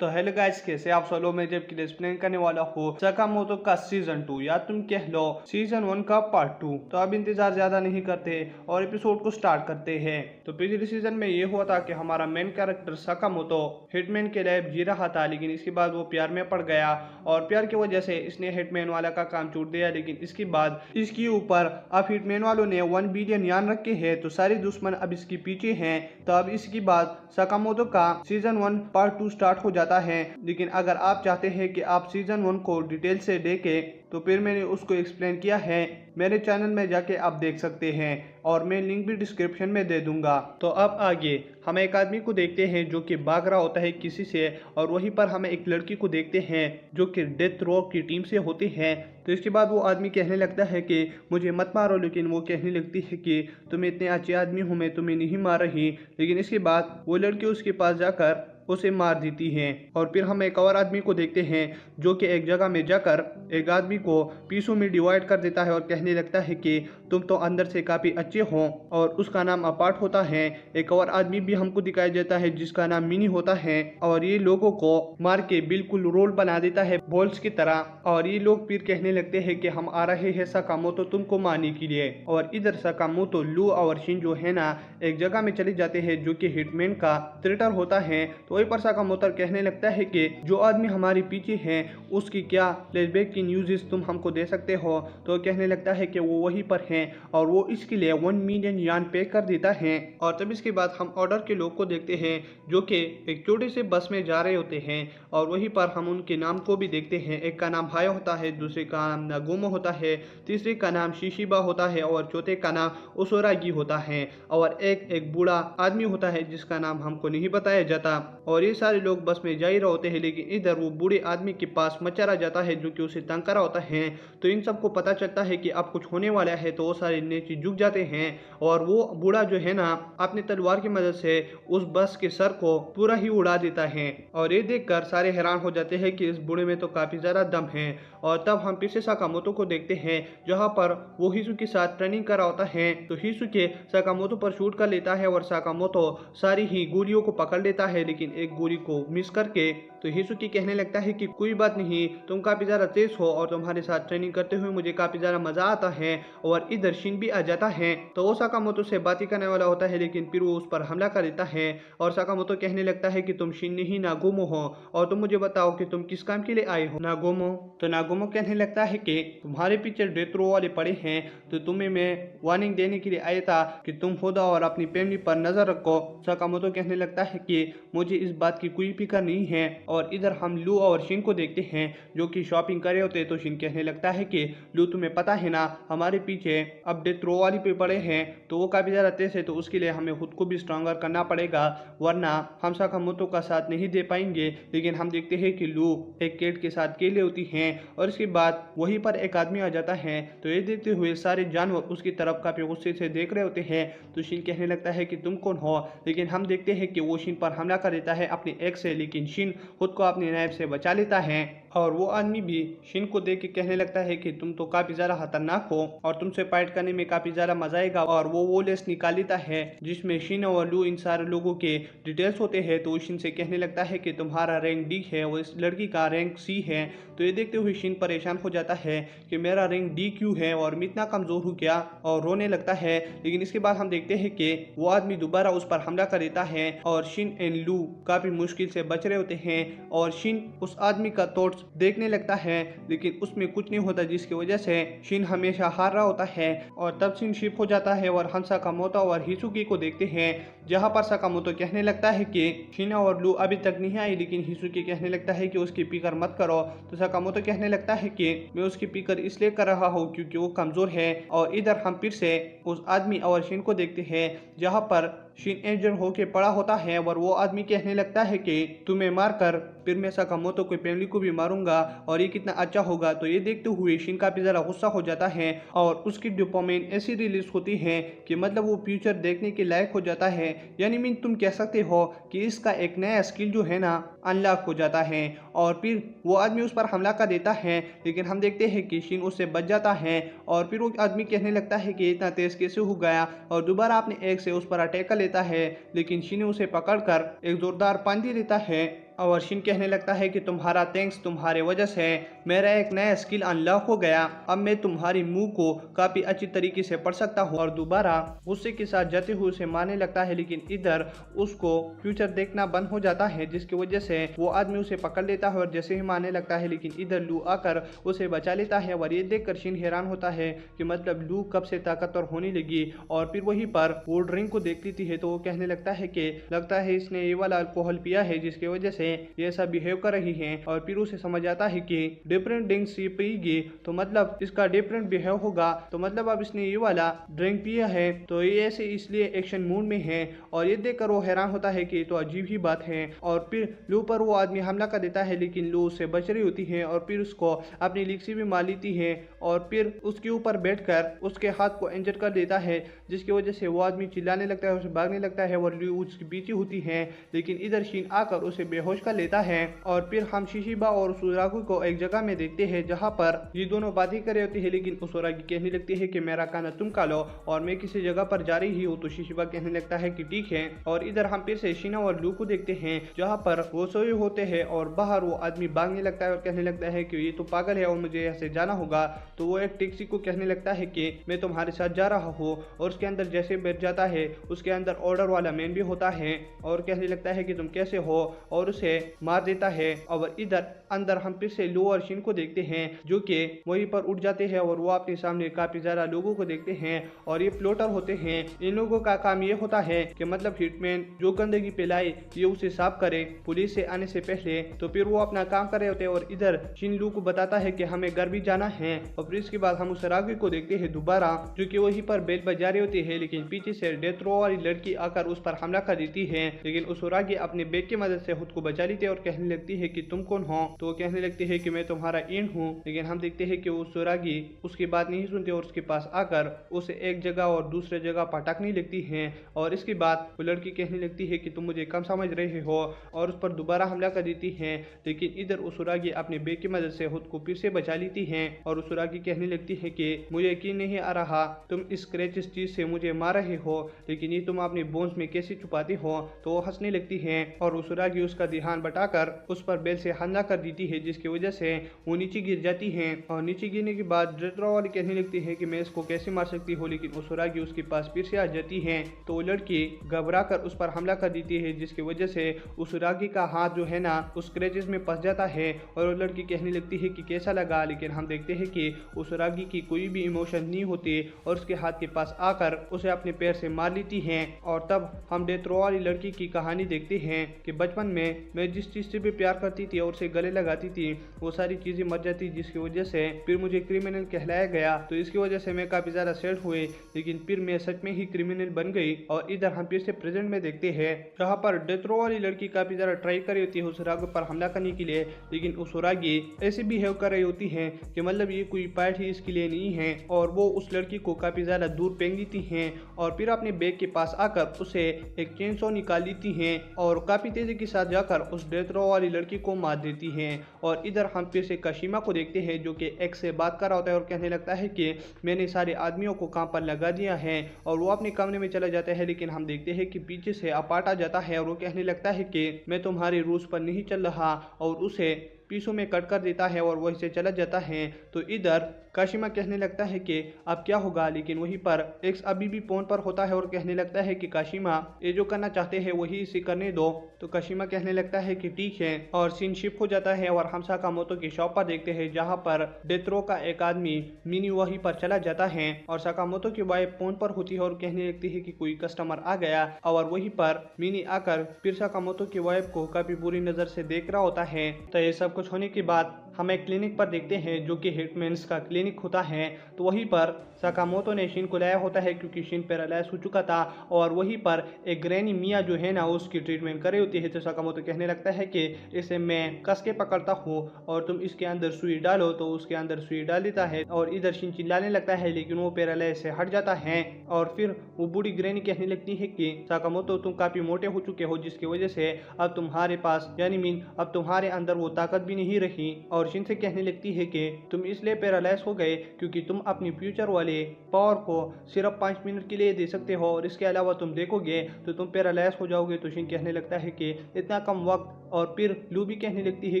तो hello guys, कैसे आप सब लोग। मैं जब की एक्सप्लेन करने वाला हूँ सकामोतो का सीजन 2 या तुम कह लो सीजन 1 का पार्ट 2। तो अब इंतजार ज्यादा नहीं करते और एपिसोड को स्टार्ट करते हैं। तो पिछले सीजन में ये हुआ था कि हमारा मेन कैरेक्टर सकामोतो हिटमैन के लाइफ जी रहा था, लेकिन इसके बाद वो प्यार में पड़ गया और प्यार की वजह से इसने हिटमैन वाला का काम छूट दिया। लेकिन इसके बाद इसके ऊपर अब हिटमैन वालों ने 1 बिलियन यान रखे हैं, तो सारे दुश्मन अब इसके पीछे हैं। तो अब इसके बाद सकामोतो का सीजन 1 पार्ट 2 स्टार्ट हो जाता है। लेकिन अगर आप चाहते हैं कि आप सीजन 1 को डिटेल से देखें तो फिर मैंने उसको एक्सप्लेन किया है, मेरे चैनल में जाके आप देख सकते हैं और मैं लिंक भी डिस्क्रिप्शन में दे दूंगा। तो अब आगे हम एक आदमी को देखते हैं जो कि भाग रहा होता है किसी से, और वहीं पर हमें एक लड़की को देखते हैं जो कि डेथ रो की टीम से होती है। तो इसके बाद वो आदमी कहने लगता है कि मुझे मत मारो, लेकिन वो कहने लगती है कि तुम इतने अच्छे आदमी हो, मैं तुम्हें नहीं मार रही। लेकिन इसके बाद वो लड़की उसके पास जाकर उसे मार देती है। और फिर हम एक और आदमी को देखते हैं जो कि एक जगह में जाकर एक आदमी को पीसों में डिवाइड कर देता है और कहने लगता है कि तुम तो अंदर से काफी अच्छे हो, और उसका नाम अपार्ट होता है। एक और आदमी भी हमको दिखाई देता है जिसका नाम मिनी होता है, और ये लोगों को मार के बिल्कुल रोल बना देता है बॉल्स की तरह। और ये लोग फिर कहने लगते हैं कि हम आ रहे हैं सकामोतो तुमको मारने के लिए। और इधर सकामोतो, लू और शिन जो है ना एक जगह में चले जाते हैं जो कि हिटमैन का ट्रेटर होता है। तो वही पर सकामोतो कहने लगता है कि जो आदमी हमारे पीछे है उसकी क्या फ्लैशबैक की न्यूज़ तुम हमको दे सकते हो। तो कहने लगता है कि वो वहीं पर है और वो इसके लिए 1 मिलियन यान पे कर देता है। और तब इसके बाद हम ऑर्डर के लोग को देखते हैं जो कि एक छोटे से बस में जा रहे होते हैं, और वहीं पर हम उनके नाम को भी देखते हैं। एक का नाम हाया होता है, दूसरे का नाम नागोमो होता है, तीसरे का नाम शिशिबा होता है और चौथे का नाम ओसोरागी होता है। और एक बूढ़ा आदमी होता है जिसका नाम हमको नहीं बताया जाता। और ये सारे लोग बस में जा ही रहे होते हैं, लेकिन इधर वो बूढ़े आदमी के पास मच्छर आ जाता है जो कि उसे तंग करा होता है। तो इन सबको पता चलता है कि अब कुछ होने वाला है, तो वो सारे नीचे झुक जाते हैं। और वो बूढ़ा जो है ना अपनी तलवार की मदद से उस बस के सर को पूरा ही उड़ा देता है। और ये देखकर सारे हैरान हो जाते हैं कि इस बूढ़े में तो काफी ज्यादा दम है। और तब हम फिर से सकामोतो को देखते हैं जहाँ पर वो हिसु के साथ ट्रेनिंग कर रहा होता है। तो हिसुके सकामोतो पर शूट कर लेता है और सकामोतो सारी ही गोलियों को पकड़ लेता है, लेकिन एक गोली को मिस करके। तो हिसुकी कहने लगता है कि कोई बात नहीं, तुम काफी ज्यादा तेज हो और तुम्हारे साथ ट्रेनिंग करते हुए मुझे काफी ज्यादा मजा आता है। और इधर शिन भी आ जाता है। तो वो सकामोतो से बातें करने वाला होता है, लेकिन फिर वो उस पर हमला कर देता है। और सकामोतो कहने लगता है कि तुम शिन नहीं नागोमो हो, और तुम मुझे बताओ कि तुम किस काम के लिए आए हो नागोमो। तो नागोमो कहने लगता है कि तुम्हारे पीछे डेथ रो वाले पड़े हैं, तो तुम्हें मैं वार्निंग देने के लिए आया था कि तुम खुदा और अपनी फैमिली पर नजर रखो। सकामोतो कहने लगता है कि मुझे इस बात की कोई फिक्र नहीं है। और इधर हम लू और शिन को देखते हैं जो कि शॉपिंग कर रहे होते हैं। तो शिन कहने लगता है कि लू तुम्हें पता है ना हमारे पीछे अब डेथ रो वाली पे पड़े हैं, तो वो काफी ज्यादा तेज है, तो उसके लिए हमें खुद को भी स्ट्रॉन्गर करना पड़ेगा, वरना हम सकामोतो का साथ नहीं दे पाएंगे। लेकिन हम देखते हैं कि लू एक केट के साथ केले होती हैं, और इसके बाद वहीं पर एक आदमी आ जाता है। तो ये देखते हुए सारे जानवर उसकी तरफ काफी गुस्से से देख रहे होते हैं। तो शिन कहने लगता है कि तुम कौन हो, लेकिन हम देखते हैं कि वो शिन पर हमला कर देता है अपनी एक्स से, लेकिन शिन खुद को अपनी नाइफ से बचा लेता है। और वो आदमी भी शिन को देख के कहने लगता है कि तुम तो काफी ज्यादा खतरनाक हो और तुमसे फाइट करने में काफी ज्यादा मजा आएगा। और वो लेस निकाल लेता है जिसमें शिन और लू इन सारे लोगों के डिटेल्स होते हैं। तो शिन से कहने लगता है कि तुम्हारा रैंक डी है और इस लड़की का रैंक सी है। तो ये देखते हुए शिन परेशान हो जाता है कि मेरा रैंक डी क्यों है और मैं इतना कमजोर हूँ क्या, और रोने लगता है। लेकिन इसके बाद हम देखते हैं कि वो आदमी दोबारा उस पर हमला कर देता है और शिन एंड लू काफी मुश्किल से बच रहे होते हैं। और शिन उस आदमी का थॉट्स देखने लगता है, लेकिन उसमें कुछ नहीं होता, जिसकी वजह से शिन हमेशा हार रहा होता है। और तब शिन शिप हो जाता है और हम सकामोतो और हिसुकी को देखते हैं जहां पर सकामोतो कहने लगता है कि शिन और लू अभी तक नहीं आई, लेकिन हिसुकी कहने लगता है कि उसकी फिक्र मत करो। तो सकामोतो कहने लगता है कि मैं उसकी फिक्र इसलिए कर रहा हूँ क्योंकि वो कमजोर है। और इधर हम फिर से उस आदमी और शिन को देखते हैं जहां पर शिन इंजर्ड होके पड़ा होता है, और वो आदमी कहने लगता है कि तुम्हें मारकर फिर मैं सकामोतो की फैमिली को भी मारूंगा और ये कितना अच्छा होगा। तो ये देखते हुए शिन काफी ज्यादा गुस्सा हो जाता है और उसकी डोपामाइन ऐसी रिलीज होती है कि मतलब वो फ्यूचर देखने के लायक हो जाता है। यानी मीन तुम कह सकते हो कि इसका एक नया स्किल जो है ना अनलॉक हो जाता है। और फिर वो आदमी उस पर हमला कर देता है, लेकिन हम देखते हैं कि शिन उससे बच जाता है। और फिर वो आदमी कहने लगता है कि इतना तेज कैसे हो गया, और दोबारा अपने एक से उस पर अटैक कर लेता है, लेकिन शिन उसे पकड़कर एक जोरदार पंच दे देता है और शिन कहने लगता है कि तुम्हारा थैंक्स, तुम्हारे वजह से मेरा एक नया स्किल अनलॉक हो गया। अब मैं तुम्हारी मुंह को काफी अच्छी तरीके से पढ़ सकता हूँ। और दोबारा गुस्से के साथ जाते हुए उसे मारने लगता है, लेकिन इधर उसको फ्यूचर देखना बंद हो जाता है, जिसकी वजह से वो आदमी उसे पकड़ लेता है और जैसे ही मारने लगता है, लेकिन इधर लू आकर उसे बचा लेता है। और ये देखकर शिन हैरान होता है कि मतलब लू कब से ताकतवर होने लगी। और फिर वहीं पर वो ड्रिंक को देख लेती है तो वो कहने लगता है कि लगता है इसने ये वाला अल्कोहल पिया है, जिसकी वजह से ये ऐसा बिहेव कर रही है। और फिर उसे समझ आता है कि डिफरेंट ड्रिंक्स ये पिएगी तो मतलब इसका डिफरेंट बिहेव होगा, तो मतलब अब इसने ये वाला ड्रिंक पिया है तो ये ऐसे इसलिए एक्शन मूड में है। और ये देखकर वो हैरान होता है कि ये तो अजीब ही बात है। और फिर लू पर वो आदमी हमला कर देता है, लेकिन लू उससे बच रही होती है और फिर उसको अपनी लिक्सी भी मार लेती है और फिर उसके ऊपर बैठकर उसके हाथ को इंजर कर देता है, जिसकी वजह से वो आदमी चिल्लाने लगता है, उसे भागने लगता है और लू उसके पीछे होती है। लेकिन इधर शीन आकर उसे बेहोश कर लेता है। और फिर हम शिशिबा और सुरागी को एक जगह में देखते हैं जहाँ पर ये दोनों बातें कर रही होती है, लेकिन सुरागी कहने लगती है कि मेरा खाना तुम खा लो और मैं किसी जगह पर जा रही हूँ। तो शिशिबा कहने लगता है कि ठीक है। और इधर हम फिर से शीना और लू को देखते हैं जहाँ पर वो सोए होते हैं और बाहर वो आदमी भागने लगता है और कहने लगता है कि ये तो पागल है और मुझे यहाँ से जाना होगा। तो वो एक टैक्सी को कहने लगता है कि मैं तुम्हारे साथ जा रहा हूँ। और उसके अंदर जैसे बैठ जाता है, उसके अंदर ऑर्डर वाला मैन भी होता है और कहने लगता है कि तुम कैसे हो और उसे मार देता है। और इधर अंदर हम फिर से लू और शिन को देखते हैं जो कि वहीं पर उठ जाते हैं और वो अपने सामने काफी ज्यादा लोगों को देखते हैं और ये प्लोटर होते हैं। इन लोगों का काम ये होता है कि मतलब हिटमैन जो गंदगी फैलाए ये उसे साफ करे पुलिस से आने से पहले। तो फिर वो अपना काम कर रहे होते हैं और इधर शिन लू को बताता है कि हमें घर भी जाना है। और फिर इसके बाद हम उस रागी को देखते हैं दोबारा जो कि वहीं पर बेल बजा रही होती है, लेकिन पीछे से डेथ रो वाली लड़की आकर उस पर हमला कर देती है। लेकिन उस रागी अपने बैग की मदद से खुद को बचा लेती है और कहने लगती है कि तुम कौन हो। तो वो कहने लगती है कि मैं तुम्हारा इन हूँ। लेकिन हम देखते हैं कि वो सुरागी उसकी बात नहीं सुनती और उसके पास आकर उसे एक जगह और दूसरे जगह पटकने लगती है। और इसके बाद वो लड़की कहने लगती है कि तुम मुझे कम समझ रहे हो और उस पर दोबारा हमला कर देती है। लेकिन इधर उसुरागी अपने बैग की मदद से खुद को फिर से बचा लेती है और उसुरागी कहने लगती है कि मुझे यकीन नहीं आ रहा तुम इस स्क्रैचेस चीज से मुझे मार रहे हो, लेकिन ये तुम अपने बोन्स में कैसे छुपाते हो। तो वो हंसने लगती है और उसुरागी उसका ध्यान बटाकर उस पर बेल से हमला कर देती है, जिसकी वजह से वो नीचे गिर जाती है। और नीचे गिरने के बाद ड्रेड्रा वाली कहने लगती है कि मैं इसको कैसे मार सकती हूँ, लेकिन उसुरागी उसके पास फिर से आ जाती है। तो वो लड़की घबरा कर उस पर हमला कर देती है, जिसकी वजह से उसुरागी का हाथ जो है ना उस स्क्रैचेस में फंस जाता है। और वो लड़की कहने लगती है कि कैसा लगा, लेकिन हम देखते हैं कि उसुरागी की कोई भी इमोशन नहीं होती और उसके हाथ के पास आकर उसे अपने पैर से मार लेती है। और तब हम डेथ रो वाली लड़की की कहानी देखते हैं कि बचपन में मैं जिस चीज से भी प्यार करती थी और उसे गले लगाती थी वो सारी चीजें मर जाती, जिसकी वजह से फिर मुझे क्रिमिनल कहलाया गया। तो इसकी वजह से मैं काफी ज्यादा सैड हुए, लेकिन फिर मैं सच में ही क्रिमिनल बन गई। और इधर हम फिर से प्रेजेंट में देखते हैं जहाँ पर डेथ रो वाली लड़की काफी ज्यादा ट्राई कर रही होती है उस रागी पर हमला करने के लिए, लेकिन उस रागी ऐसे बिहेव कर रही होती है कि मतलब ये कोई पार्ट ही इसके लिए नहीं है। और वो उस लड़की को काफी ज्यादा दूर फेंक देती है और फिर अपने बैग के पास आकर उसे एक चेनसॉ निकाल लेती है और काफी तेजी के साथ जाकर उस डेथ रो वाली लड़की को मार देती है। और इधर हम फिर से काशिमा को देखते हैं जो कि एक्स से बात कर रहा होता है और कहने लगता है कि मैंने सारे आदमियों को काम पर लगा दिया है। और वो अपने कमरे में चला जाता है, लेकिन हम देखते हैं कि पीछे से अपार्ट आ जाता है और वो कहने लगता है कि मैं तुम्हारे रूल्स पर नहीं चल रहा और उसे पीसों में कट कर देता है और वहीं से चला जाता है। तो इधर काशिमा कहने लगता है कि अब क्या होगा, लेकिन वहीं पर एक्स अभी भी फोन पर होता है और कहने लगता है कि काशिमा ये जो करना चाहते हैं वही इसे करने दो। तो काशिमा कहने लगता है कि ठीक है और सीन शिफ्ट हो जाता है और हम साकामोतो की शॉप पर देखते हैं जहाँ पर डेथरो का एक आदमी मिनी वहीं पर चला जाता है और साकामोतो की वाइफ फोन पर होती है और कहने लगती है कि कोई कस्टमर आ गया। और वहीं पर मिनी आकर फिर साकामोतो की वाइफ को काफी बुरी नजर से देख रहा होता है। तो ये सब कुछ होने के बाद हम एक क्लिनिक पर देखते हैं जो कि हिटमैन्स का क्लिनिक होता है। तो वहीं पर साकामोतो ने शिन को लाया होता है क्योंकि शिन पैरालाइज हो चुका था और वहीं पर एक ग्रैनी मिया जो है ना उसकी ट्रीटमेंट कर रही होती है। तो साकामोतो कहने लगता है कि इसे मैं कस के पकड़ता हूँ और तुम इसके अंदर सुई डालो। तो उसके अंदर सुई डाल देता है और इधर शिन चिल्लाने लगता है, लेकिन वो पैरालाइज से हट जाता है। और फिर वो बूढ़ी ग्रैनी कहने लगती है कि साकामोतो तुम काफी मोटे हो चुके हो, जिसकी वजह से अब तुम्हारे पास यानी मीन अब तुम्हारे अंदर वो ताकत भी नहीं रही। और और शिन से कहने लगती है कि तुम इसलिए पैरालाइज हो गए क्योंकि तुम अपनी फ्यूचर वाले पावर को सिर्फ 5 मिनट के लिए दे सकते हो और इसके अलावा तुम देखोगे तो तुम पैरालाइज हो जाओगे। तो शिन कहने लगता है कि इतना कम वक्त। और फिर लू भी कहने लगती है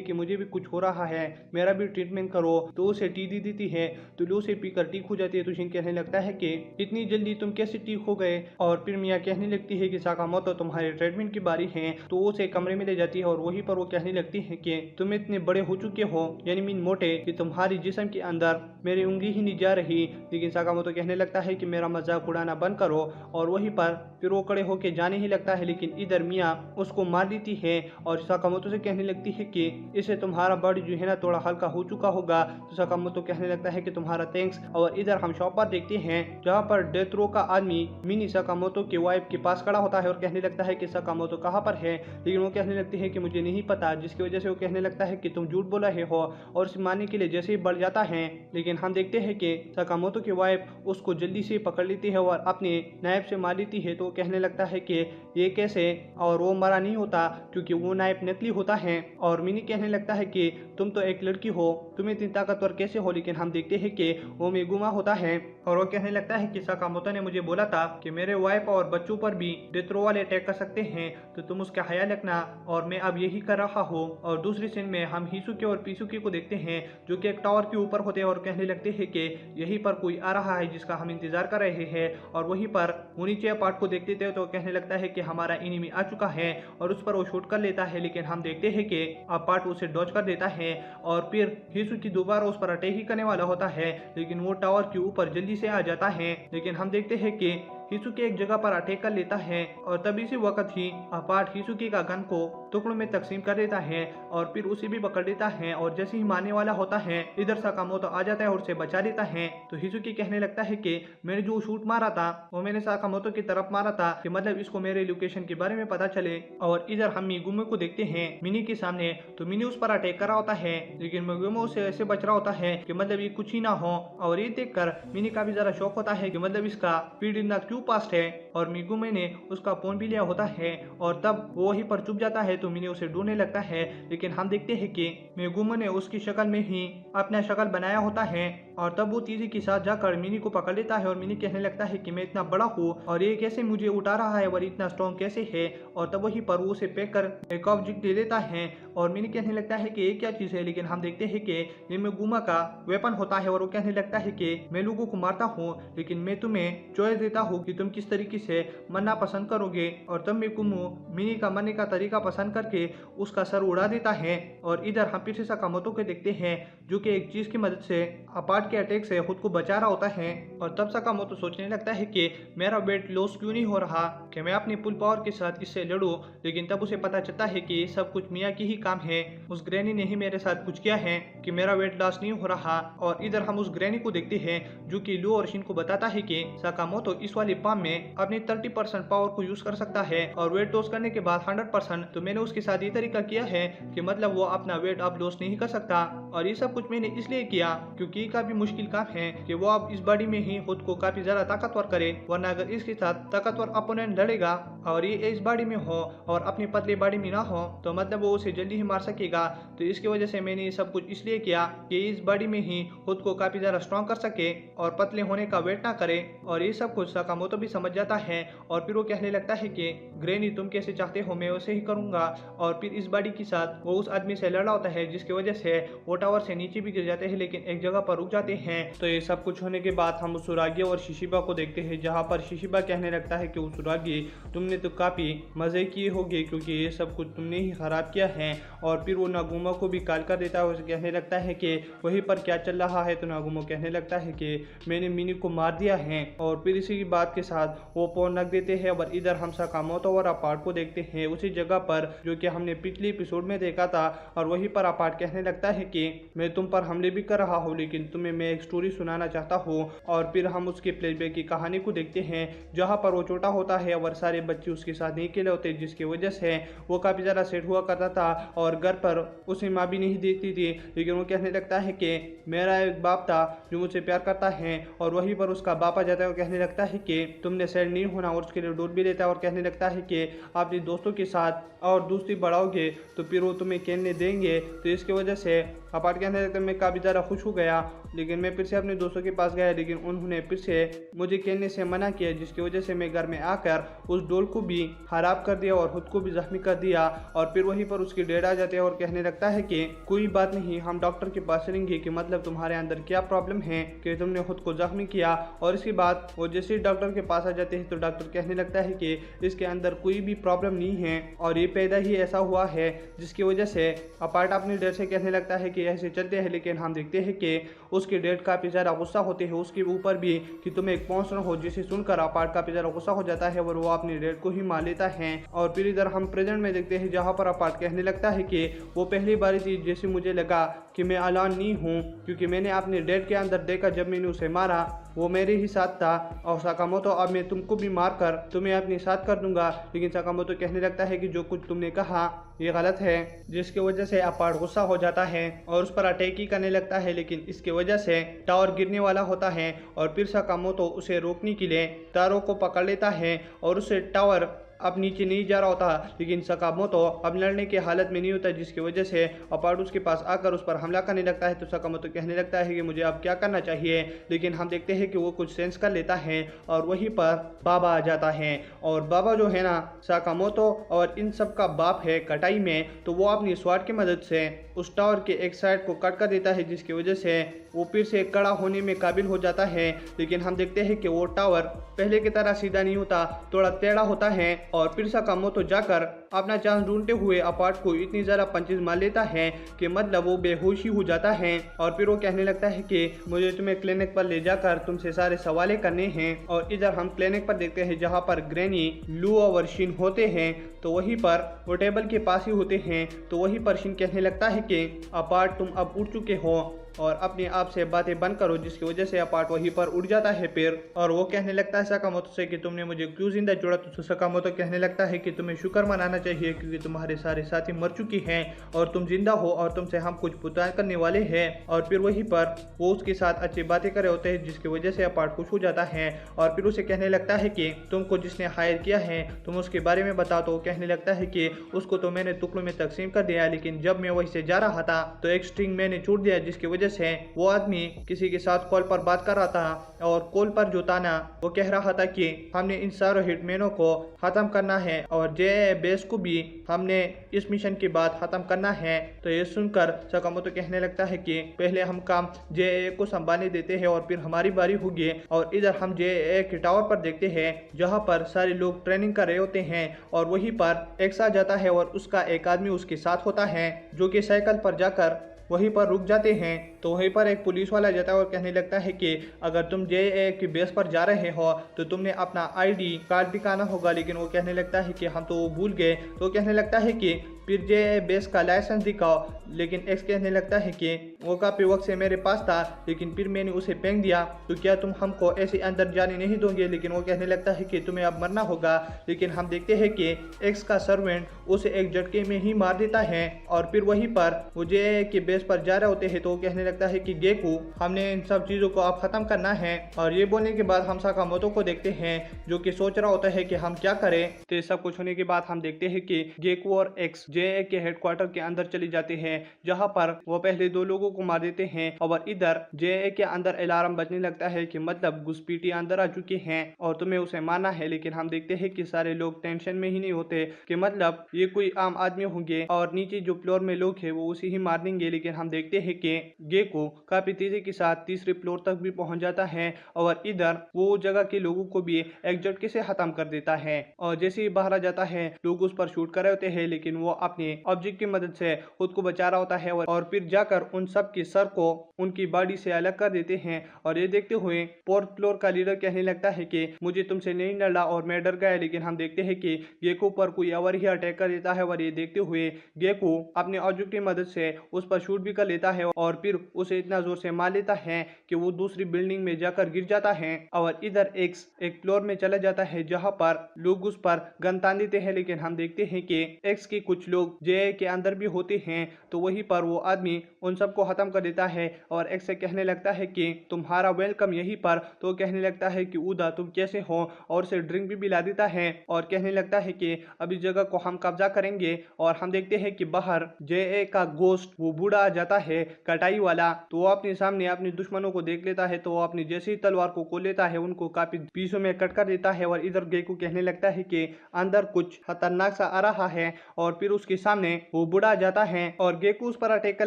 कि मुझे भी कुछ हो रहा है, मेरा भी ट्रीटमेंट करो। तो उसे टी दी देती है तो लू से पीकर ठीक हो जाती है। तो शिन कहने लगता है कि इतनी जल्दी तुम कैसे ठीक हो गए। और फिर मिया कहने लगती है कि साकामोतो तुम्हारे ट्रीटमेंट की बारी है। तो उसे कमरे में ले जाती है और वहीं पर वो कहने लगती है कि तुम इतने बड़े हो चुके हो, यानी मीन मोटे, कि तुम्हारी जिस्म के अंदर मेरी उंगली ही नहीं जा रही। लेकिन साकामोतो कहने लगता है कि मेरा मजाक उड़ाना बंद करो। और वहीं पर फिर वो खड़े होके जाने ही लगता है, लेकिन इधर मिया उसको मार देती है और साकामोतो से कहने लगती है कि इससे तुम्हारा बॉडी जो है ना थोड़ा हल्का हो चुका होगा। तो साकामोतो कहने लगता है कि तुम्हारा थैंक्स। और इधर हम शॉप पर देखते हैं जहाँ पर डेथ रो का आदमी मिनी साकामोतो के वाइफ के पास खड़ा होता है और कहने लगता है कि साकामोतो कहाँ पर है। लेकिन वो कहने लगती है कि मुझे नहीं पता, जिसकी वजह से वो कहने लगता है कि तुम झूठ बोल रहे हो और इसे मारने के लिए जैसे ही बढ़ जाता है। लेकिन हम देखते हैं कि साकामोतो की वाइफ उसको जल्दी से पकड़ लेती है और अपने नाइफ से मार लेती है। तो कहने लगता है कि ये कैसे, और वो मरा नहीं होता क्योंकि वो नाइफ नकली होता है। और मिनी कहने लगता है कि तुम तो एक लड़की हो, तुम इतनी ताकतवर कैसे हो। लेकिन हम देखते हैं कि वो मेगुमा होता है और वो कहने लगता है कि साकामोतो ने मुझे बोला था कि मेरे वाइफ और बच्चों पर भी डेथ रो वाले अटैक कर सकते हैं, तो तुम उसका ख्याल रखना और मैं अब यही कर रहा हूँ। और दूसरी सीन में हम हिसुके और पिसुके को देखते हैं जो कि एक टावर के ऊपर होते हैं और कहने लगते हैं कि यहीं पर कोई आ रहा है जिसका हम इंतजार कर रहे हैं। और वहीं पर वो नीचे पार्ट को देखते थे तो कहने लगता है कि हमारा एनिमी आ चुका है और उस पर वो शूट कर लेता है। लेकिन हम देखते हैं कि अब पार्ट उसे डॉज कर देता है और फिर हिसुकी दोबारा उस पर अटैक ही करने वाला होता है, लेकिन वो टावर के ऊपर जल्दी से आ जाता है। लेकिन हम देखते हैं कि हिसुकी एक जगह पर अटैक कर लेता है और तभी इसी वक्त ही अपार्ट हिसुकी का गन को टुकड़ों में तकसीम कर देता है और फिर उसे भी पकड़ लेता है। और जैसे ही मारने वाला होता है इधर साकामोतो आ जाता है और उसे बचा लेता है। तो हिसुकी कहने लगता है कि मैंने जो शूट मारा था वो मैंने साकामोतो की तरफ मारा था, कि मतलब इसको मेरे लोकेशन के बारे में पता चले। और इधर हम मिगुमो को देखते हैं मिनी के सामने, तो मिनी उस पर अटैक कर रहा होता है लेकिन मिगुमो उसे ऐसे बच रहा होता है कि मतलब ये कुछ ही ना हो। और ये देखकर मिनी का भी जरा शौक होता है कि मतलब इसका स्पीड इतना क्यों पास्ट है। और मिगुमे ने उसका फोन भी लिया होता है और तब वो वहीं पर चुप जाता है तो मिनी उसे ढूंढने लगता है। लेकिन हम देखते हैं कि मिगुमे ने उसकी शक्ल में ही अपना शक्ल बनाया होता है और तब वो तेजी के साथ जाकर मिनी को पकड़ लेता है। और मिनी कहने लगता है कि मैं इतना बड़ा हूँ और ये कैसे मुझे उठा रहा है और इतना स्ट्रॉन्ग कैसे है। और तब वहीं पर वो उसे पैक कर एक ऑब्जेक्ट ले लेता है और मिनी कहने लगता है कि ये क्या चीज है। लेकिन हम देखते हैं कि ये मिगुमा का वेपन होता है और वो कहने लगता है कि मैं लोगों को मारता हूँ लेकिन मैं तुम्हें चॉइस देता हूँ कि तुम किस तरीके से मरना पसंद करोगे। और तब मिगुमो मिनी का मरने का तरीका पसंद करके उसका सर उड़ा देता है। और इधर हम फिर से साकामोतो को देखते हैं जो कि एक चीज की मदद से अपार्ट के अटैक से खुद को बचा रहा होता है। और तब साकामोतो सोचने लगता है कि मेरा वेट लॉस क्यों नहीं हो रहा, कि मैं अपनी फुल पावर के साथ इससे लड़ूं। लेकिन तब उसे पता चलता है कि ये सब कुछ मिया की ही काम है, उस ग्रैनी ने ही मेरे साथ कुछ किया है कि मेरा वेट लॉस नहीं हो रहा। और इधर हम उस ग्रैनी को देखते हैं जो कि लू और शिन को बताता है कि साकामोतो इस वाली पाम में अपनी 30% पावर को यूज कर सकता है और वेट लॉस करने के बाद 100%। तो मैंने उसके साथ ये तरीका किया है कि मतलब वो अपना वेट अब लॉस नहीं कर सकता। और ये सब कुछ मैंने इसलिए किया क्योंकि ये काफी मुश्किल काम है कि वो अब इस बॉडी में ही खुद को काफी ज्यादा ताकतवर करे, वरना अगर इसके साथ ताकतवर अपोनेंट लड़ेगा और ये इस बॉडी में हो और अपनी पतली बॉडी में ना हो तो मतलब वो उसे जल्दी ही मार सकेगा। तो इसकी वजह से मैंने ये सब कुछ इसलिए किया कि इस बॉडी में ही खुद को काफी ज्यादा स्ट्रॉन्ग कर सके और पतले होने का वेट ना करे। और ये सब कुछ साकामोतो भी समझ जाता है और फिर वो कहने लगता है कि ग्रैनी तुम कैसे चाहते हो मैं वैसे ही करूंगा। और फिर इस बॉडी के साथ वो उस आदमी से लड़ा होता है जिसकी वजह से वो टावर से नीचे भी गिर जाते हैं लेकिन एक जगह पर रुक जाते हैं। तो ये सब कुछ होने के बाद हम उसुरागी और शिशिबा को देखते हैं जहाँ पर शिशिबा कहने लगता है कि उसुरागी तुमने तो काफी मजे किए होंगे क्योंकि ये सब कुछ तुमने ही खराब किया है। और फिर वो नागुमा को भी कॉल कर देता है और कहने लगता है कि वहीं पर क्या चल रहा है। तो नागुमा कहने लगता है कि मैंने मिनी को मार दिया है। और फिर इसी बात के साथ वो फोन रख देते हैं। और इधर हम साकामोतो और अपार्ट को देखते हैं उसी जगह पर जो कि हमने पिछले एपिसोड में देखा था। और वहीं पर अपार्ट कहने लगता है कि मैं तुम पर हमले भी कर रहा हूँ लेकिन तुम्हें मैं एक स्टोरी सुनाना चाहता हूँ। और फिर हम उसके फ्लैशबैक की कहानी को देखते हैं जहाँ पर वो छोटा होता है और सारे बच्चे उसके साथ नहीं खेले होते जिसकी वजह से वो काफी ज्यादा सेट हुआ करता था और घर पर उसे माँ भी नहीं देखती थी। लेकिन वो कहने लगता है कि मेरा एक बाप था जो मुझसे प्यार करता है। और वहीं पर उसका बाप आ जाता है और कहने लगता है कि तुमने सैड नहीं होना और उसके लिए डोर भी लेता है और कहने लगता है कि आप अपने दोस्तों के साथ और दोस्ती बढ़ाओगे तो फिर वो तुम्हें खेलने देंगे। तो इसकी वजह से अपार्ट कहने लगता है मैं काफ़ी ज़्यादा खुश हो गया, लेकिन मैं फिर से अपने दोस्तों के पास गया, लेकिन उन्होंने फिर से मुझे खेलने से मना किया, जिसकी वजह से मैं घर में आकर उस डोल को भी खराब कर दिया और खुद को भी जख्मी कर दिया। और फिर वहीं पर उसकी डेड आ जाते हैं और कहने लगता है कि कोई बात नहीं, हम डॉक्टर के पास चलेंगे कि मतलब तुम्हारे अंदर क्या प्रॉब्लम है कि तुमने खुद को जख्मी किया। और इसके बाद वो जैसे डॉक्टर के पास आ जाते हैं तो डॉक्टर कहने लगता है कि इसके अंदर कोई भी प्रॉब्लम नहीं है और ये पैदा ही ऐसा हुआ है, जिसकी वजह से अपार्ट अपनी डेड से कहने लगता है कि ऐसे चलते हैं। लेकिन हम देखते हैं कि उसके डेड काफ़ी ज़्यादा गुस्सा होते हैं उसके ऊपर भी कि तुम एक मॉन्स्टर हो, जिसे सुनकर अपार्ट काफ़ी ज़्यादा गुस्सा हो जाता है और वो अपनी डेड को ही मार लेता है। और फिर इधर हम प्रेजेंट में देखते हैं जहाँ पर अपार्ट कहने लगता है कि वो पहली बार थी जैसे मुझे लगा कि मैं अलान नहीं हूँ, क्योंकि मैंने अपने डेड के अंदर देखा जब मैंने उसे मारा वो मेरे ही साथ था। और साकामोतो अब मैं तुमको भी मार कर तुम्हें अपने साथ कर दूंगा। लेकिन साकामोतो कहने लगता है कि जो कुछ तुमने कहा ये गलत है, जिसकी वजह से अपार्ट गुस्सा हो जाता है और उस पर अटैक ही करने लगता है। लेकिन इसकी वजह से टावर गिरने वाला होता है और फिर साकामोतो उसे रोकने के लिए तारों को पकड़ लेता है और उसे टावर अब नीचे नहीं जा रहा होता। लेकिन साकामोतो अब लड़ने की हालत में नहीं होता, जिसकी वजह से अपार्ट उसके पास आकर उस पर हमला करने लगता है। तो साकामोतो कहने लगता है कि मुझे अब क्या करना चाहिए। लेकिन हम देखते हैं कि वो कुछ सेंस कर लेता है और वहीं पर बाबा आ जाता है। और बाबा जो है ना साकामोतो और इन सब का बाप है कटाई में, तो वो अपनी स्वाड की मदद से उस टावर के एक साइड को कट कर देता है, जिसकी वजह से वो फिर से कड़ा होने में काबिल हो जाता है। लेकिन हम देखते हैं कि वो टावर पहले की तरह सीधा नहीं होता, थोड़ा टेढ़ा होता है। और फिर साकामोतो जाकर अपना चांस ढूंढते हुए अपार्ट को इतनी ज़्यादा पंचेस मार लेता है कि मतलब वो बेहोश ही हो जाता है। और फिर वो कहने लगता है कि मुझे तुम्हें क्लिनिक पर ले जाकर तुमसे सारे सवाल करने हैं। और इधर हम क्लिनिक पर देखते हैं जहाँ पर ग्रैनी, लू और शिन होते हैं। तो वहीं पर वो टेबल के पास ही होते हैं। तो वहीं पर शिन कहने लगता है कि अपार्ट तुम अब उठ चुके हो और अपने आप से बातें बंद करो, जिसकी वजह से अपार्ट वहीं पर उड़ जाता है फिर। और वो कहने लगता है साकामोतो से कि तुमने मुझे क्यों जिंदा छोड़ा। तो साकामोतो कहने लगता है कि तुम्हें शुक्र मनाना चाहिए क्योंकि तुम्हारे सारे साथी मर चुकी हैं और तुम जिंदा हो और तुमसे हम कुछ पूछताछ करने वाले हैं। और फिर वहीं पर वो उसके साथ अच्छी बातें कर रहे होते हैं, जिसकी वजह से अपार्ट खुश हो जाता है। और फिर उसे कहने लगता है कि तुमको जिसने हायर किया है तुम उसके बारे में बताओ। तो कहने लगता है कि उसको तो मैंने टुकड़ों में तकसीम कर दिया, लेकिन जब मैं वहीं से जा रहा था तो एक स्ट्रिंग मैंने छूट दिया, जिसकी वजह से वो आदमी किसी के साथ कॉल पर बात कर रहा था। और कॉल पर जो था ना वो कह रहा था कि हमने इन सारों हिटमैनों को खत्म करना है और जे बेस को भी हमने इस मिशन के बाद खत्म करना है। तो ये सुनकर साकामोतो कहने लगता है कि पहले हम काम जे को संभालने देते हैं और फिर हमारी बारी होगी। और इधर हम जे के टावर पर देखते हैं जहाँ पर सारे लोग ट्रेनिंग कर रहे होते हैं और वहीं पर एक आ जाता है और उसका एक आदमी उसके साथ होता है जो कि साइकिल पर जाकर वहीं पर रुक जाते हैं। तो वहीं पर एक पुलिस वाला जाता है और कहने लगता है कि अगर तुम जे की बेस पर जा रहे हो तो तुमने अपना आईडी कार्ड दिखाना होगा। लेकिन वो कहने लगता है कि हम तो वो भूल गए। तो कहने लगता है कि फिर जे बेस का लाइसेंस दिखाओ। लेकिन एक्स कहने लगता है कि वो काफ़ी वक्त से मेरे पास था लेकिन फिर मैंने उसे फेंक दिया, तो क्या तुम हमको ऐसे अंदर जाने नहीं दोगे। लेकिन वो कहने लगता है कि तुम्हें अब मरना होगा। लेकिन हम देखते हैं कि एक्स का सर्वेंट उसे एक झटके में ही मार देता है। और फिर वहीं पर वो जे के बेस पर जा रहे होते हैं। तो वो कहने लगता है कि गेकू हमने इन सब चीज़ों को अब ख़त्म करना है। और ये बोलने के बाद हम साकामोतो को देखते हैं जो कि सोच रहा होता है कि हम क्या करें। तो सब कुछ होने के बाद हम देखते हैं कि गेकू और एक्स जे के हेडक्वार्टर के अंदर चले जाते हैं, जहां पर वो पहले 2 लोगों को मार देते हैं। और इधर जे के अंदर अलार्म बजने लगता है कि मतलब घुसपैठी अंदर आ चुके हैं और तुम्हें उसे मारना है। लेकिन हम देखते हैं कि सारे लोग टेंशन में ही नहीं होते कि मतलब ये कोई आम आदमी होंगे और नीचे जो फ्लोर में लोग हैं वो उसे ही मार देंगे। लेकिन हम देखते हैं कि गेको काफी तेजी के साथ तीसरे फ्लोर तक भी पहुंच जाता है और इधर वो जगह के लोगों को भी एक झटके से खत्म कर देता है। और जैसे ही बाहर आ जाता है लोग उस पर शूट कर रहे होते हैं, लेकिन वो अपने ऑब्जेक्ट की मदद से खुद को बचा रहा होता है और फिर जाकर उन सब के सर को उनकी बॉडी से अलग कर देते हैं। और ये देखते हुए फोर्थ फ्लोर का लीडर कहने लगता है कि मुझे तुमसे नहीं लड़ा और मैं डर गया। लेकिन हम देखते हैं कि गेको पर कोई और ही अटैक कर देता है और ये देखते हुए गेको अपने ऑब्जेक्ट की मदद से उस पर शूट भी कर लेता है और फिर उसे इतना जोर से मार लेता है कि वो दूसरी बिल्डिंग में जाकर गिर जाता है। और इधर एक्स एक फ्लोर में चला जाता है जहाँ पर लोग उस पर गन तान देते हैं। लेकिन हम देखते हैं कि एक्स के कुछ लोग जे के अंदर भी होते हैं। तो वहीं पर वो आदमी उन सबको खत्म कर देता है और एक्स से कहने लगता है कि तुम्हारा वेलकम यहीं पर। तो कहने लगता है कि उदा तुम कैसे हो, और उसे ड्रिंक भी पिला देता है और कहने लगता है कि अब इस जगह को हम कब्जा करेंगे। और हम देखते हैं कि बाहर जे का गोश्त वो बूढ़ा आ जाता है कटाई वाला। तो वो अपने सामने अपने दुश्मनों को देख लेता है, तो वो अपनी जैसी तलवार को खोल लेता है, उनको काफी पीसों में कट कर देता है। और इधर गेकू कहने लगता है कि अंदर कुछ खतरनाक सा आ रहा है। और फिर उसके सामने वो बूढ़ा जाता है और गेकू उस पर अटैक कर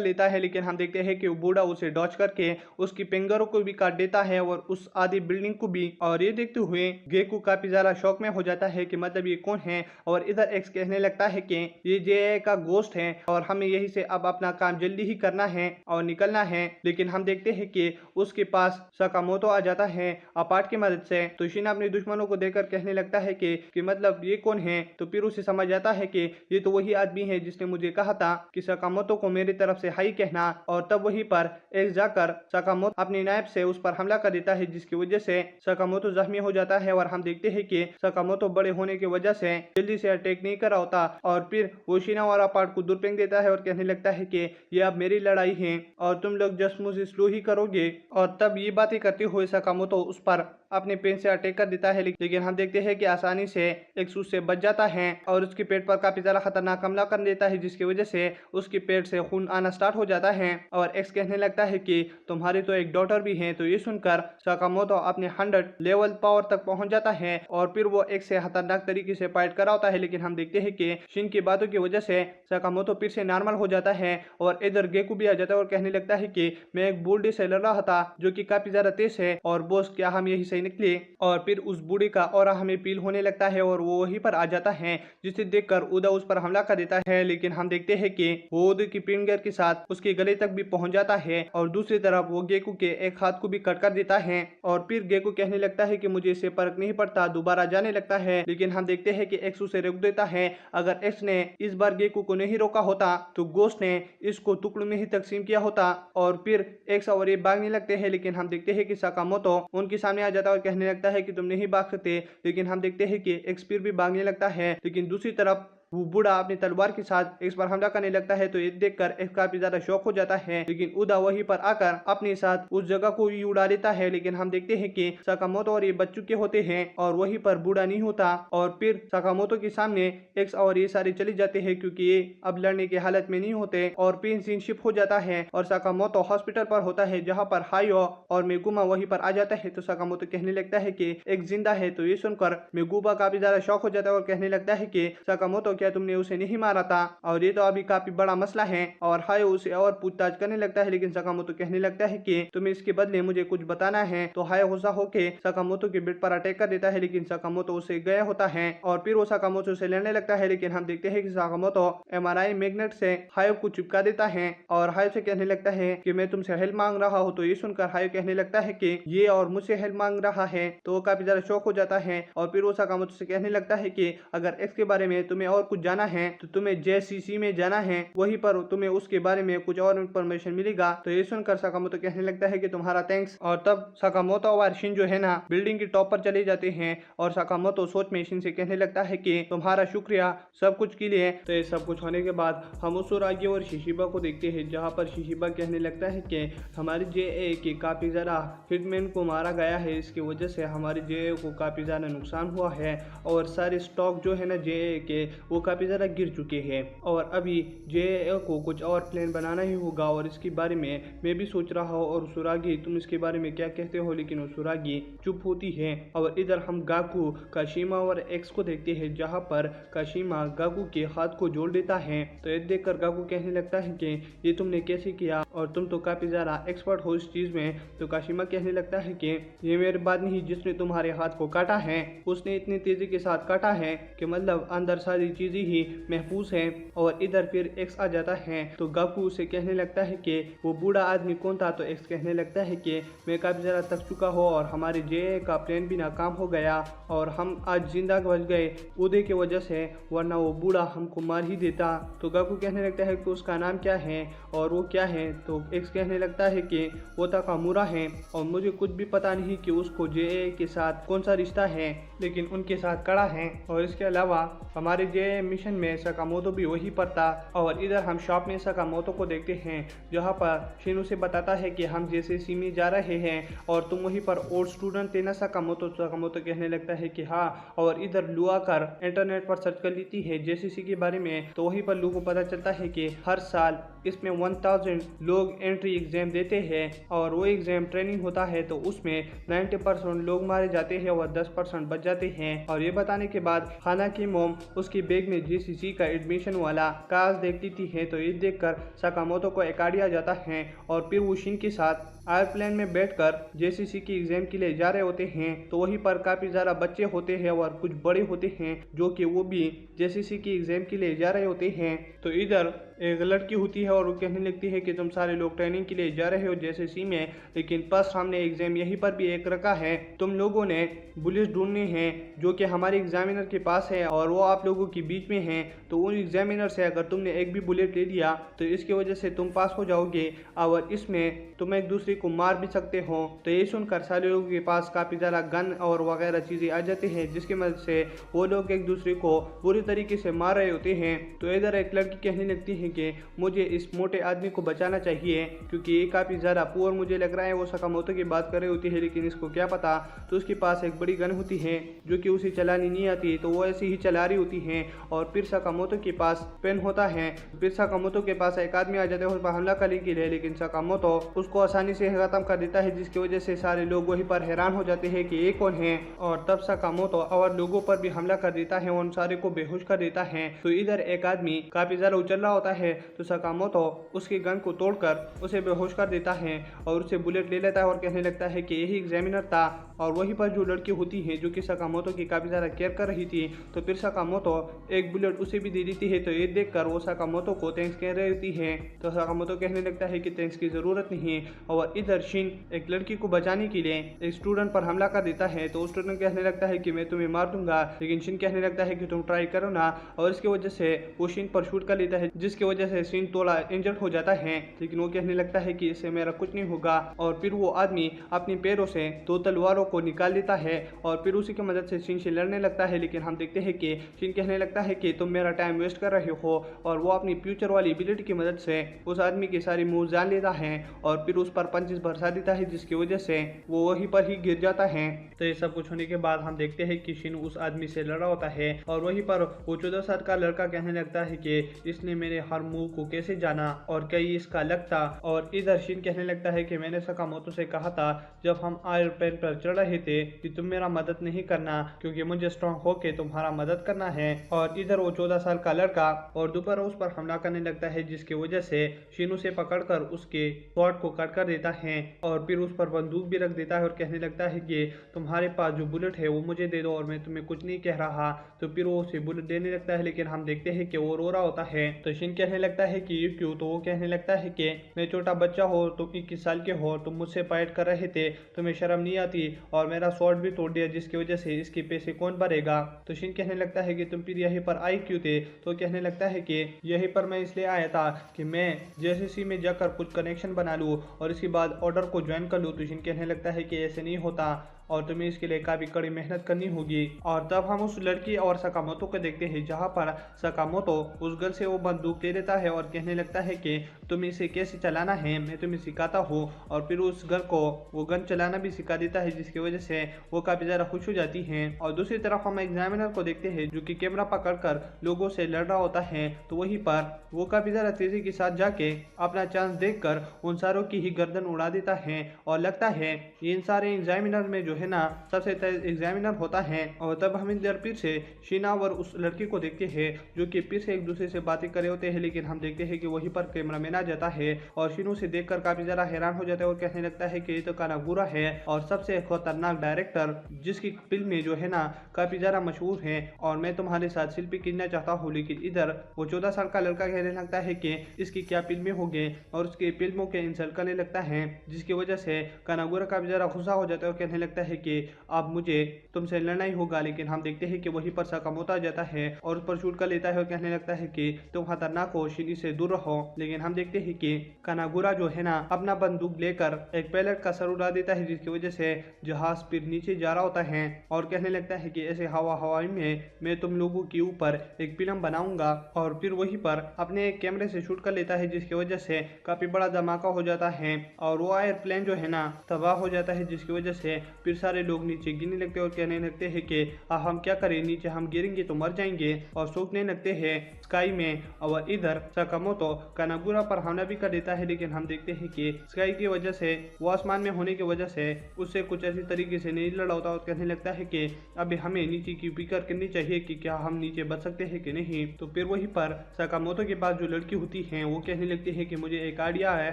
लेता है, लेकिन हम देखते हैं कि वो बूढ़ा उसे डॉच करके उसकी फिंगरों को भी काट देता है और उस आधी बिल्डिंग को भी। और ये देखते हुए गेकू काफी ज्यादा शौक में हो जाता है कि मतलब ये कौन है। और इधर एक्स कहने लगता है कि ये जे का गोश्त है और हमें यहीं से अब अपना काम जल्दी ही करना है और निकलना है। लेकिन हम देखते हैं कि उसके पास सकामोतो आ जाता है अपार्ट की मदद से। तो शिना अपने दुश्मनों को देखकर कहने लगता है कि मतलब ये कौन है। तो फिर उसे समझ जाता है कि ये तो वही आदमी है जिसने मुझे कहा था कि सकामोतो को मेरी तरफ से हाई कहना। और तब वहीं पर एक्स जाकर सकामोतो अपनी नाइफ से उस पर हमला कर देता है, जिसकी वजह से सकामोतो जख्मी हो जाता है। और हम देखते हैं कि सकामोतो बड़े होने की वजह से जल्दी से अटैक नहीं कर होता और फिर वो शिना और अपार्ट को दूर फेंक देता है और कहने लगता है कि ये अब मेरी लड़ाई है और तुम लोग जस्ट मुझे स्लो ही करोगे। और तब ये बातें करते हुए सकामोतो उस पर अपने पेन से अटैक कर देता है, लेकिन हम देखते हैं कि आसानी से एक्स उससे बच जाता है और उसके पेट पर काफी ज्यादा खतरनाक हमला कर देता है, जिसकी वजह से उसके पेट से खून आना स्टार्ट हो जाता है। और एक्स कहने लगता है कि तुम्हारी तो एक डॉटर भी है। तो ये सुनकर सकामोतो अपने 100 लेवल पावर तक पहुंच जाता है और फिर वो एक्स से खतरनाक तरीके से फाइट कर होता है। लेकिन हम देखते हैं कि शिन की बातों की वजह से सकामोतो फिर से नॉर्मल हो जाता है और इधर गेकू भी आ जाता है और कहने लगता है कि मैं एक बूढ़े से लड़ रहा था जो कि काफी ज्यादा तेज है और बॉस क्या हम यही सही निकले। और फिर उस बूढ़े का ऑरा हमें फील होने लगता है और वो वहीं पर आ जाता है, जिसे देखकर उदा उस पर हमला कर देता है। लेकिन हम देखते हैं कि वो उदा की फिंगर के साथ उसके गले तक भी पहुंच जाता है और दूसरी तरफ वो गेकू के एक हाथ को भी कट कर देता है। और फिर गेकू कहने लगता है कि मुझे इससे फर्क नहीं पड़ता, दोबारा जाने लगता है। लेकिन हम देखते हैं कि एक्स उसे रोक देता है। अगर एक्स ने इस बार गेकू को नहीं रोका होता तो गोश्त ने इसको टुकड़ों में ही तकसीम किया होता और फिर एक्स और ये भागने लगते हैं। लेकिन हम देखते हैं कि सकामोतो उनके सामने आ जाता है और कहने लगता है कि तुम नहीं भाग सकते। लेकिन हम देखते हैं कि एक्स फिर भी भागने लगता है, लेकिन दूसरी तरफ वो बूढ़ा अपनी तलवार के साथ एक्स पर हमला करने लगता है। तो ये देखकर एक्स काफी ज्यादा शौक हो जाता है, लेकिन उदा वहीं पर आकर अपने साथ उस जगह को ही उड़ा देता है। लेकिन हम देखते हैं कि सकामोतो और ये बच चुके होते हैं और वहीं पर बूढ़ा नहीं होता। और फिर सकामोतो के सामने एक्स और ये सारे चले जाते हैं क्योंकि ये अब लड़ने की हालत में नहीं होते और पेन सीन शिप हो जाता है और सकामोतो हॉस्पिटल पर होता है, जहाँ पर हायो और मेगुमा वहीं पर आ जाता है। तो सकामोतो कहने लगता है कि एक जिंदा है। तो ये सुनकर मेगुमा काफी ज्यादा शौक हो जाता है और कहने लगता है कि सकामोतो क्या तुमने उसे नहीं मारा था, और ये तो अभी काफी बड़ा मसला है। और हायो उसे और पूछताछ करने लगता है, लेकिन सकामोतो कहने लगता है कि तुम्हें इसके बदले मुझे कुछ बताना है। तो हायो गुस्सा होके सकामोतो के बेड पर अटैक कर देता है, लेकिन सकामोतो उसे गया होता है और फिर वो सकामोतो से लड़ने लगता है। लेकिन हम देखते हैं कि सकामोतो एमआरआई मैग्नेट से हायो को चिपका देता है और हायो से कहने लगता है कि मैं तुमसे हेल्प मांग रहा हूँ। तो ये सुनकर हायो कहने लगता है कि ये और मुझसे हेल्प मांग रहा है। तो वो काफी ज्यादा शौक हो जाता है और फिर वो सकामोतो से कहने लगता है कि अगर एक्स के बारे में तुम्हें और कुछ जाना है तो तुम्हें जेसीसी में जाना है, वहीं पर तुम्हें उसके बारे में कुछ और इन्फॉर्मेशन मिलेगा। तो ये सुनकर सकामोतो कहने लगता है कि तुम्हारा थैंक्स। और तब सकामोतो और शिन जो है ना बिल्डिंग के टॉप पर चले जाते हैं और सकामोतो सोच में शिन से कहने लगता है कि तुम्हारा शुक्रिया सब कुछ के लिए। तो ये सब कुछ होने के बाद हम उसुरागी और शिशिबा को देखते हैं, जहाँ पर शिशिबा कहने लगता है कि हमारे जेए के काफी ज्यादा हिटमैन को मारा गया है, इसकी वजह से हमारे जेए को काफी ज्यादा नुकसान हुआ है और सारे स्टॉक जो है ना जेए के वो काफी ज्यादा गिर चुके हैं और अभी जेए को कुछ और प्लान बनाना ही होगा। और इसके बारे में मैं भी सोच रहा हूँ और उसुरागी तुम इसके बारे में क्या कहते हो। लेकिन उसुरागी चुप होती है और इधर हम गाकू काशिमा और एक्स को देखते हैं, जहाँ पर काशिमा गाकू के हाथ को जोड़ देता है। तो ये देखकर गाकू कहने लगता है कि ये तुमने कैसे किया और तुम तो काफी ज्यादा एक्सपर्ट हो इस चीज में। तो काशिमा कहने लगता है कि ये मेरे बाद नहीं, जिसने तुम्हारे हाथ को काटा है उसने इतनी तेजी के साथ काटा है कि मतलब अंदर सारी चीजें ही महफूज है। और इधर फिर एक्स आ जाता है तो गाकू उसे कहने लगता है कि वो बूढ़ा आदमी कौन था। तो एक्स कहने लगता है कि मैं काफी ज्यादा थक चुका हूँ और हमारे जेए का प्लान भी नाकाम हो गया और हम आज जिंदा बच गए उदय की वजह से, वरना वो बूढ़ा हमको मार ही देता। तो गाकू कहने लगता है कि उसका नाम क्या है और वो क्या है। तो एक्स कहने लगता है कि वो ताकामुरा है और मुझे कुछ भी पता नहीं कि उसको जे के साथ कौन सा रिश्ता है, लेकिन उनके साथ कड़ा है। और इसके अलावा हमारे जे मिशन में सकामोतो भी वहीं पर था। और इधर हम शॉप में सकामोतो को देखते हैं जहाँ पर शिनू से बताता है कि हम जेसीसी में जा रहे हैं और तुम वहीं पर ओल्ड स्टूडेंट थे ना सकामोतो। सकामोतो कहने लगता है कि हाँ, और इधर लू आकर इंटरनेट पर सर्च कर लेती है जेसीसी के बारे में। तो वहीं पर लू को पता चलता है कि हर साल इसमें 1000 लोग एंट्री एग्जाम देते हैं और वो एग्जाम ट्रेनिंग होता है, तो उसमें 90% लोग मारे जाते हैं और 10% बच जाते हैं। और ये बताने के बाद खाना की मोम उसकी बैग में जेसीसी का एडमिशन वाला कागज देखती थी है। तो ये देखकर सकामोतो को एक आइडिया जाता है और फिर वो शिन के साथ एयरप्लेन में बैठकर जेसीसी की एग्जाम के लिए जा रहे होते हैं। तो वहीं पर काफी ज्यादा बच्चे होते हैं और कुछ बड़े होते हैं जो कि वो भी जेसीसी की एग्जाम के लिए जा रहे होते हैं। तो इधर एक लड़की होती है और वो कहने लगती है कि तुम सारे लोग ट्रेनिंग के लिए जा रहे हो जेसीसी में, लेकिन बस हमने एग्जाम यहीं पर भी एक रखा है। तुम लोगों ने बुलेट्स ढूंढने हैं जो कि हमारे एग्जामिनर के पास है और वो आप लोगों के बीच में है। तो उन एग्जामिनर से अगर तुमने एक भी बुलेट ले लिया तो इसकी वजह से तुम पास हो जाओगे और इसमें तुम एक दूसरे को मार भी सकते हो। तो ये सुनकर सारे लोगों के पास काफी ज्यादा गन और वगैरह चीजें आ जाती है, जिसकी मदद से वो लोग एक दूसरे को बुरी तरीके से मार रहे होते हैं। तो इधर एक लड़की कहने लगती है कि मुझे इस मोटे आदमी को बचाना चाहिए क्योंकि ये काफी ज्यादा पुअर मुझे लग रहा है। वो सकामोतो की बात कर रही होती है लेकिन इसको क्या पता। तो उसके पास एक बड़ी गन होती है जो कि उसे चलानी नहीं आती, तो वो ऐसे ही चला रही होती है। और फिर सकामोतो के पास पेन होता है। फिर सकामोतो के पास एक आदमी आ जाता है उस पर हमला करने के लिए, लेकिन सकामोतो उसको आसानी से खत्म कर देता है, जिसकी वजह से सारे लोग वहीं पर हैरान हो जाते हैं कि ये कौन है। और तब सकामोतो और लोगों पर भी हमला कर देता है, उन सारे को बेहोश कर देता है। तो इधर एक आदमी काफी ज्यादा उछल रहा होता है, तो सकामोतो उसके गन को तोड़कर उसे बेहोश कर देता है और उसे बुलेट ले लेता है और कहने लगता है कि यही एग्जामिनर था। और वहीं पर जो लड़की होती है जो कि सकामोतो की काफी ज्यादा केयर कर रही थी, तो फिर सकामोतो एक बुलेट उसे भी दे देती है। तो ये देखकर वो सकामोतो को थैंक्स कह रही होती है। तो सकामोतो कहने लगता है कि थैंक्स की जरूरत नहीं। और इधर शिन एक लड़की को बचाने के लिए एक स्टूडेंट पर हमला कर देता है। तो स्टूडेंट कहने लगता है कि मैं तुम्हें मार दूंगा, लेकिन शिन कहने लगता है कि तुम ट्राई करो ना। और इसकी वजह से वो शिन पर शूट कर लेता है, जिसकी वजह से शिन थोड़ा इंजर्ड हो जाता है। लेकिन वो कहने लगता है कि इससे मेरा कुछ नहीं होगा। और फिर वो आदमी अपने पैरों से 2 तलवारों को निकाल लेता है और फिर उसी की मदद से शिन से लड़ने लगता है। लेकिन हम देखते हैं कि शिन कहने लगता है कि तुम मेरा टाइम वेस्ट कर रहे हो। और वो अपनी फ्यूचर वाली एबिलिटी की मदद से उस आदमी की सारी मूव जान लेता है और फिर उस पर पंचेस बरसा देता है, जिसकी वजह से वो वहीं पर ही गिर जाता है। तो ये सब कुछ होने के बाद हम देखते हैं कि शिन उस आदमी से लड़ा होता है और वहीं पर वो 14 साल का लड़का कहने लगता है कि इसने मेरे हर मूव को कैसे जाना और कई इसका लक था। और इधर शिन कहने लगता है कि मैंने सकामोतो से कहा था जब हम एयरप्लेन पर चढ़ रहे थे कि तुम मेरा मदद नहीं करना क्योंकि मुझे स्ट्रॉन्ग होके तुम्हारा मदद करना है। और इधर वो 14 साल का लड़का और दोबारा उस पर हमला करने लगता है, जिसकी वजह से शिन उसे पकड़कर उसके स्वॉर्ड को कट कर देता है और फिर उस पर बंदूक भी रख देता है और कहने लगता है कि तुम्हारे पास जो बुलेट है वो मुझे दे दो और मैं तुम्हें कुछ नहीं कह रहा। तो फिर वो उसे बुलेट देने लगता है, लेकिन हम देखते हैं कि वो रो रहा होता है। तो शिन कहने लगता है कि ये क्यों। तो वो कहने लगता है कि मैं छोटा बच्चा हो, तुम 21 साल के हो, तुम मुझसे फाइट कर रहे थे, तुम्हें शर्म नहीं आती और मेरा स्वॉर्ड भी तोड़ दिया, जिसकी वजह से इसके पैसे कौन भरेगा। तो शिन कहने लगता है कि तुम फिर यहीं पर आए क्यों थे। तो कहने लगता है कि यहीं पर मैं इसलिए आया था कि मैं जेसीसी में जाकर कुछ कनेक्शन बना लूँ और इसके बाद ऑर्डर को ज्वाइन कर लूँ। तो शिन कहने लगता है कि ऐसे नहीं होता और तुम्हें इसके लिए काफी कड़ी मेहनत करनी होगी। और तब हम उस लड़की और सकामोतो को देखते हैं जहाँ पर सकामोतो उस गर्ल से वो बंदूक दे देता है और कहने लगता है कि तुम इसे कैसे चलाना है मैं तुम्हें सिखाता हूँ। और फिर उस गर्ल को वो गन चलाना भी सिखा देता है, जिसकी वजह से वो काफी ज्यादा खुश हो जाती है। और दूसरी तरफ हम एग्जामिनर को देखते हैं जो कि कैमरा पकड़कर लोगों से लड़ रहा होता है। तो वहीं पर वो काफी ज्यादा तेजी के साथ जाके अपना चांस देखकर उन सारों की ही गर्दन उड़ा देता है और लगता है इन सारे एग्जामिनर में जो है ना सबसे तेज एग्जामिनर होता है। और तब हम इधर फिर से शीना और उस लड़की को देखते हैं जो कि फिर से एक दूसरे से बातें कर रहे होते हैं, लेकिन हम देखते हैं कि वहीं पर कैमरामैन आ जाता है और शीनू से देखकर काफी ज्यादा हैरान हो जाता है और कहने लगता है कि ये तो कानागुरा है और सबसे खतरनाक डायरेक्टर जिसकी फिल्में जो है ना काफी ज्यादा मशहूर है और मैं तुम्हारे साथ सेल्फी खींचना चाहता हूँ। लेकिन इधर वो 14 साल का लड़का कहने लगता है कि इसकी क्या फिल्में होंगे और उसकी फिल्मों के इंसल्ट करने लगता है, जिसकी वजह से कानागुरा काफी ज्यादा गुस्सा हो जाता है और कहने लगता है कि अब मुझे तुमसे लड़ना ही होगा, लेकिन हम देखते हैं कि वहीं पर साकामोतो आ जाता है और उस पर शूट कर लेता है और कहने लगता है कि तुम खतरनाक हो, शिनी से दूर रहो। लेकिन हम देखते हैं कि कानागुरा जो है ना अपना बंदूक लेकर एक पायलट का सर उड़ा देता है, जिसकी वजह से जहाज फिर नीचे जा रहा होता है और कहने लगता है कि ऐसे हवाई में मैं तुम लोगों के ऊपर एक फिल्म बनाऊंगा। और फिर वहीं पर अपने एक कैमरे से शूट कर लेता है, जिसकी वजह से काफी बड़ा धमाका हो जाता है और वो एयरप्लेन जो है ना तबाह हो जाता है, जिसकी वजह से फिर सारे लोग नीचे गिरने लगते हैं और कहने लगते हैं कि हम क्या करें, नीचे हम गिरेंगे तो मर जाएंगे, और सूखने लगते हैं स्काई में। और इधर साकामोतो कानागुरा पर हमला भी कर देता है, लेकिन हम देखते हैं कि स्काई की वजह से वो आसमान में होने की वजह से उससे कुछ ऐसी तरीके से नहीं लड़ा होता और कहने लगता है कि अभी हमें नीचे की फिक्र करनी चाहिए कि क्या हम नीचे बच सकते हैं कि नहीं। तो फिर वहीं पर साकामोतो के पास जो लड़की होती है वो कहने लगती है कि मुझे एक आइडिया आया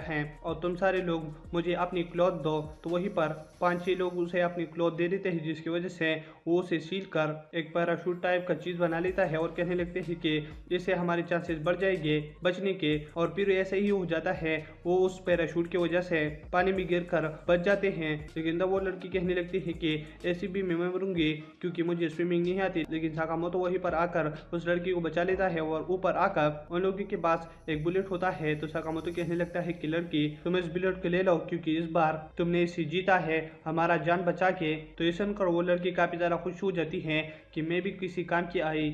है और तुम सारे लोग मुझे अपनी क्लॉथ दो। तो वहीं पर 5-6 लोग उसे अपनी क्लॉथ दे देते हैं, जिसकी वजह से वो उसे सील कर एक पैराशूट टाइप का चीज बना लेता है और कहने लगते हैं कि इससे हमारे चांसेस बढ़ जाएंगे बचने के। और फिर ऐसे ही हो जाता है, वो उस पैराशूट की वजह से पानी में गिर कर बच जाते हैं। लेकिन तब वो लड़की कहने लगती है कि ऐसी भी मैं मरूंगी क्योंकि मुझे स्विमिंग नहीं आती। लेकिन साकामोतो वहीं पर आकर उस लड़की को बचा लेता है और ऊपर आकर उन लोगों के पास एक बुलेट होता है। तो साकामोतो कहने लगता है कि लड़की तुम इस बुलेट को ले लो क्योंकि इस बार तुमने इसे जीता है हमारा जान बचा के। तो ये सुनकर वो लड़की काफी ज्यादा खुश हो जाती है कि मैं भी किसी काम की आई।